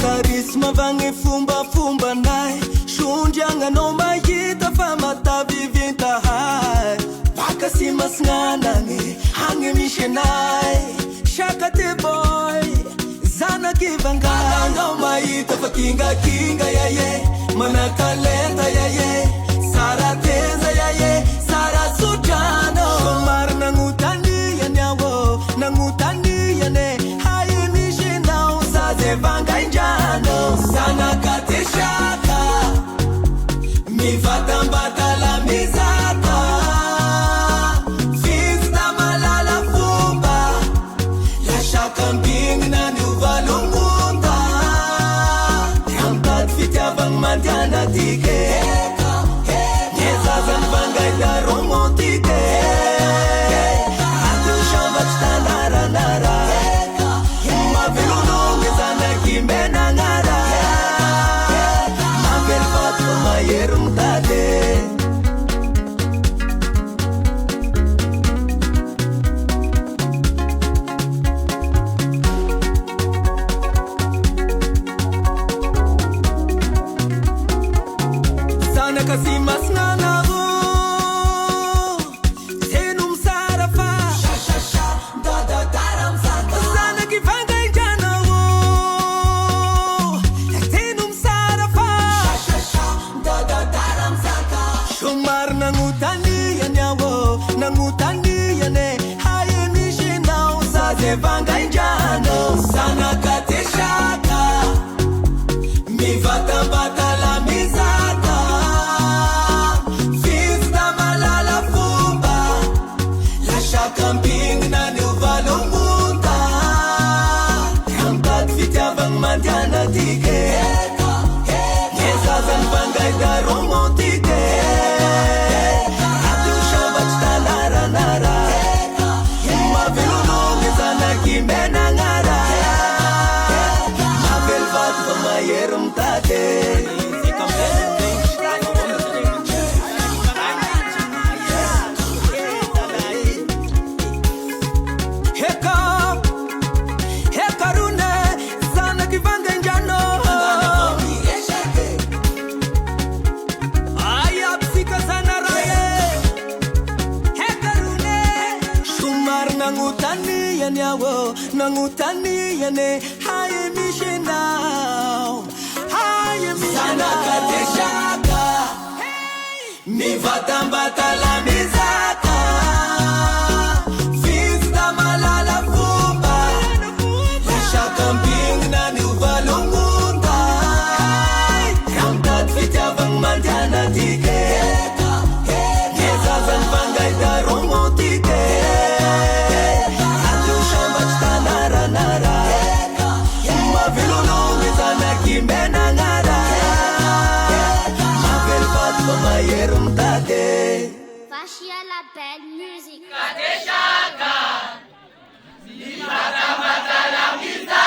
Karisma vagny fombafombanay, sondriagnanao mahita fa matavivintahay. Baka sy masinanagny agny misy anay, Shaka the boy zanaky vanganao mahita fa kingakinga yaye, manakalenta yaye, sara tenza yaye, sara sotrano. Somary nanotaniany aho, nanotaniany hay misy nao zaze vangaindrano. Zanaka te Shaka mivatambata la mizata, vizita malala fomba, la Shaka mbingina ny ovalongonda, amtady fitiavagny mandiana tike, nyezazany vangaita romantike, ato sambatsy tanaranara, mavelonongy zanaky menagnara, mavelo vato fa mahery mitady. Zanaka sy masinanao, teno misara fa dadadara mizaka. Zanaky vangaindranao, teno misara fa dadadara mizaka. Somary nanotaniany aho, nanotaniany hay misy nao zaze vangaindrano. Zanaka te Shaka mivatambata la mizata, vizita malala fomba, la Shaka mbingina ny ovalongonda, amtady fitiavagny mandiana tike, nyezazany vangaita romantike, ato sambatsy tanaranara, mavelonongy zanaky menagnara, mavelo vato fa mahery mitady. Hekarune zanaky vangaindrano, ayapsika zanaraye. Hekarune somary nanotaniany aho, nanotaniany hay misy nao, hay misy nao. Zanaka te Shaka mivatambata la mizata, vizita malala fomba, la Shaka mbingina ny ovalongonda, amtady fitiavagny mandiana tike, nyezazany vangaita romantike, ato sambatsy tanaranara, mavelonongy zanaky menagnara, mavelo vato fa mahery mitady. Fascia la belle musique. Shaka, mivatamata la mizata.